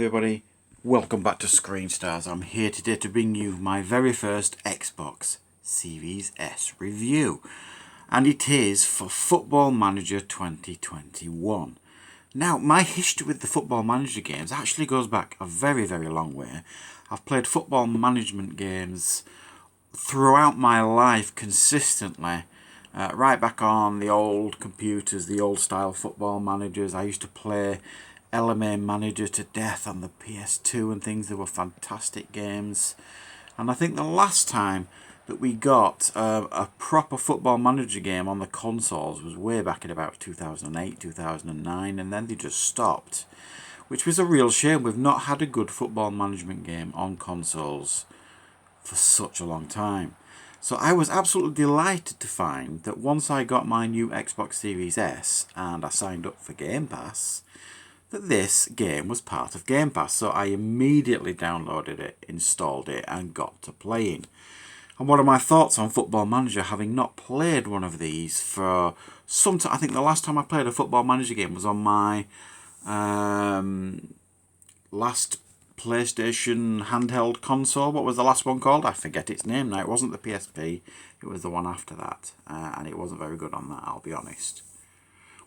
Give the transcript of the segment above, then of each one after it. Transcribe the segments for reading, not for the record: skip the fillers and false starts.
everybody, welcome back to Screen Stars. I'm here today to bring you my very first Xbox Series S review, and it is for Football Manager 2021. Now, my history with the Football Manager games actually goes back a very long way. I've played football management games throughout my life consistently, right back on the old computers, the old style football managers. I used to play LMA Manager to death on the PS2 and things. They were fantastic games. And I think the last time that we got a proper Football Manager game on the consoles was way back in about 2008, 2009, and then they just stopped, which was a real shame. We've not had a good football management game on consoles for such a long time. So I was absolutely delighted to find that once I got my new Xbox Series S and I signed up for Game Pass, that this game was part of Game Pass. So I immediately downloaded it, installed it, and got to playing. And what are my thoughts on Football Manager, having not played one of these for some time? I think the last time I played a Football Manager game was on my last PlayStation handheld console. What was the last one called? I forget its name now. It wasn't the PSP. It was the one after that. And it wasn't very good on that, I'll be honest.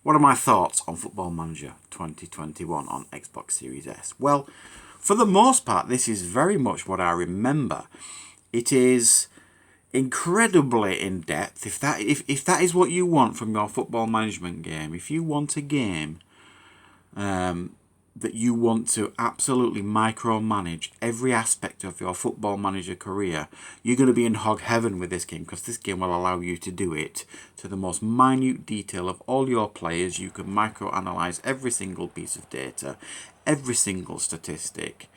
What are my thoughts on Football Manager 2021 on Xbox Series S? Well, for the most part, this is very much what I remember. It is incredibly in-depth. If that is what you want from your football management game, if you want a game that you want to absolutely micromanage every aspect of your football manager career, you're going to be in hog heaven with this game, because this game will allow you to do it to the most minute detail of all your players. You can microanalyze every single piece of data, every single statistic,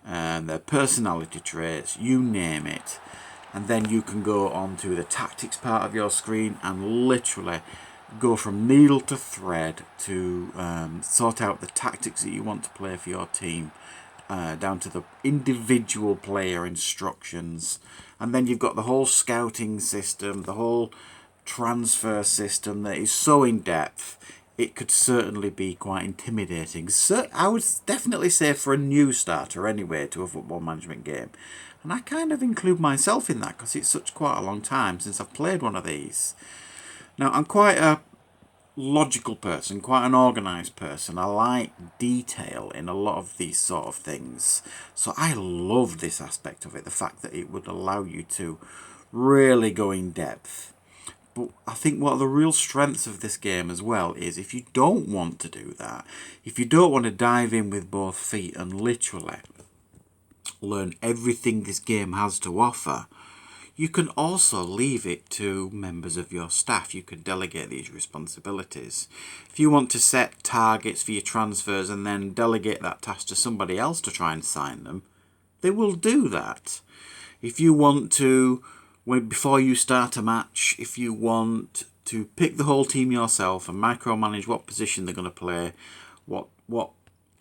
and their personality traits, you name it. And then you can go on to the tactics part of your screen and literally go from needle to thread to sort out the tactics that you want to play for your team, down to the individual player instructions. And then you've got the whole scouting system, the whole transfer system that is so in depth, it could certainly be quite intimidating. So I would definitely say for a new starter anyway to a football management game. And I kind of include myself in that because it's quite a long time since I've played one of these. Now, I'm quite a logical person, quite an organised person. I like detail in a lot of these sort of things. So I love this aspect of it, the fact that it would allow you to really go in depth. But I think what the real strengths of this game as well is, if you don't want to do that, if you don't want to dive in with both feet and literally learn everything this game has to offer, you can also leave it to members of your staff. You can delegate these responsibilities. If you want to set targets for your transfers and then delegate that task to somebody else to try and sign them, they will do that. If you want to, before you start a match, if you want to pick the whole team yourself and micromanage what position they're going to play, what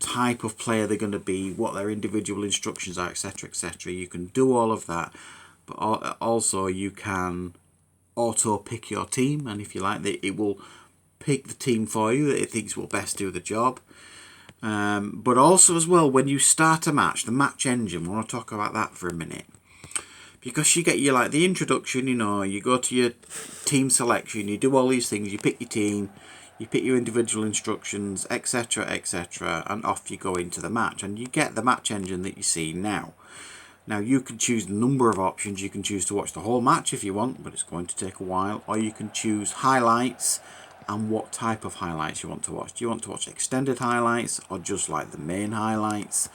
type of player they're going to be, what their individual instructions are, etc., etc., you can do all of that. But also you can auto pick your team, and if you like, it will pick the team for you that it thinks will best do the job. But also as well, when you start a match, the match engine, I want to talk about that for a minute. Because you get the introduction, you go to your team selection, you do all these things, you pick your team, you pick your individual instructions, etc., etc., and off you go into the match. And you get the match engine that you see now. Now, you can choose a number of options. You can choose to watch the whole match if you want, but it's going to take a while. Or you can choose highlights and what type of highlights you want to watch. Do you want to watch extended highlights or just like the main highlights?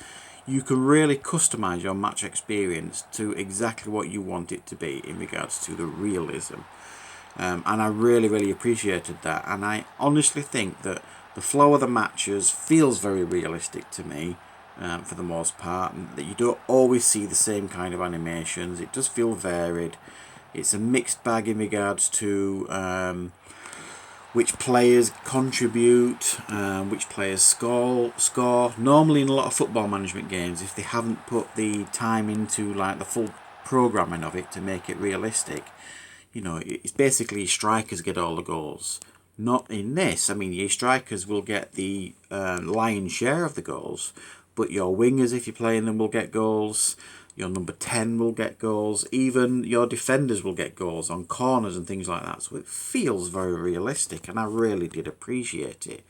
You can really customize your match experience to exactly what you want it to be in regards to the realism. And I really appreciated that. And I honestly think that the flow of the matches feels very realistic to me. For the most part, and that you don't always see the same kind of animations. It does feel varied. It's a mixed bag in regards to which players contribute, which players score. Normally in a lot of football management games, if they haven't put the time into the full programming of it to make it realistic, it's basically strikers get all the goals. Not in this. I mean, your strikers will get the lion's share of the goals, but your wingers, if you're playing them, will get goals. Your number 10 will get goals. Even your defenders will get goals on corners and things like that. So it feels very realistic, and I really did appreciate it.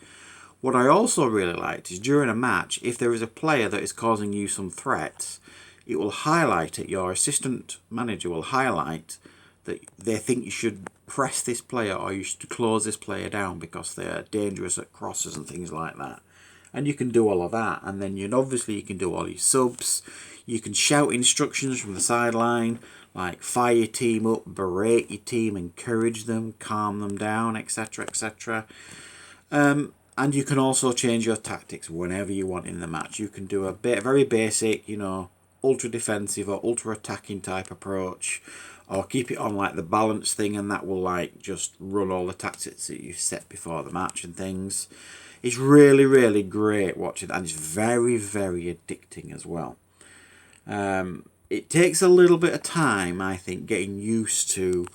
What I also really liked is during a match, if there is a player that is causing you some threats, it will highlight it. Your assistant manager will highlight that they think you should press this player or you should close this player down because they're dangerous at crosses and things like that. And you can do all of that. And then obviously you can do all your subs. You can shout instructions from the sideline, like fire your team up, berate your team, encourage them, calm them down, etc., etc. And you can also change your tactics whenever you want in the match. You can do a very basic, ultra defensive or ultra attacking type approach, or keep it on like the balance thing, and that will like just run all the tactics that you've set before the match and things. It's really, really great watching, and it's very, very addicting as well. It takes a little bit of time, I think, getting used to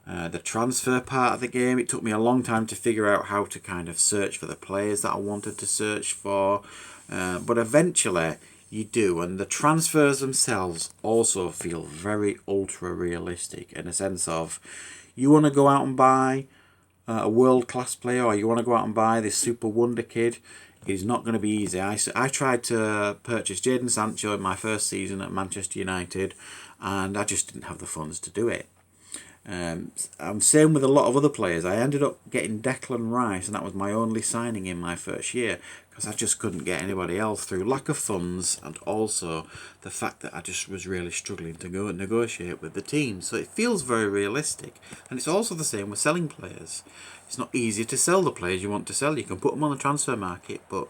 the transfer part of the game. It took me a long time to figure out how to kind of search for the players that I wanted to search for, but eventually you do. And the transfers themselves also feel very ultra realistic, in a sense of you want to go out and buy a world-class player, or you want to go out and buy this super wonder kid. It is not going to be easy. I tried to purchase Jadon Sancho in my first season at Manchester United, and I just didn't have the funds to do it. I'm same with a lot of other players. I ended up getting Declan Rice, and that was my only signing in my first year, because I just couldn't get anybody else through lack of funds, and also the fact that I just was really struggling to go and negotiate with the team. So it feels very realistic, and it's also the same with selling players. It's not easy to sell the players you want to sell. You can put them on the transfer market, but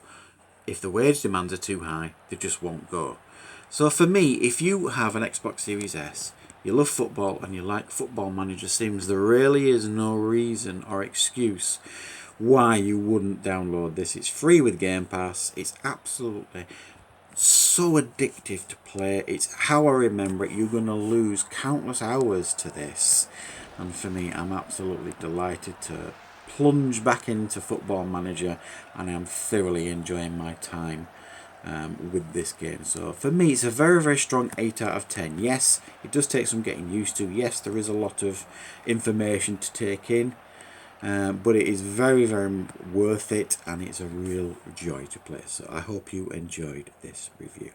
if the wage demands are too high, they just won't go. So for me, if you have an Xbox Series S, you love football and you like Football Manager Sims, there really is no reason or excuse why you wouldn't download this. It's free with Game Pass. It's absolutely so addictive to play. It's how I remember it. You're going to lose countless hours to this. And for me, I'm absolutely delighted to plunge back into Football Manager, and I'm thoroughly enjoying my time with this game. So for me, it's a very, very strong 8 out of 10. Yes, it does take some getting used to. Yes, there is a lot of information to take in, but it is very, very worth it, and it's a real joy to play. So I hope you enjoyed this review.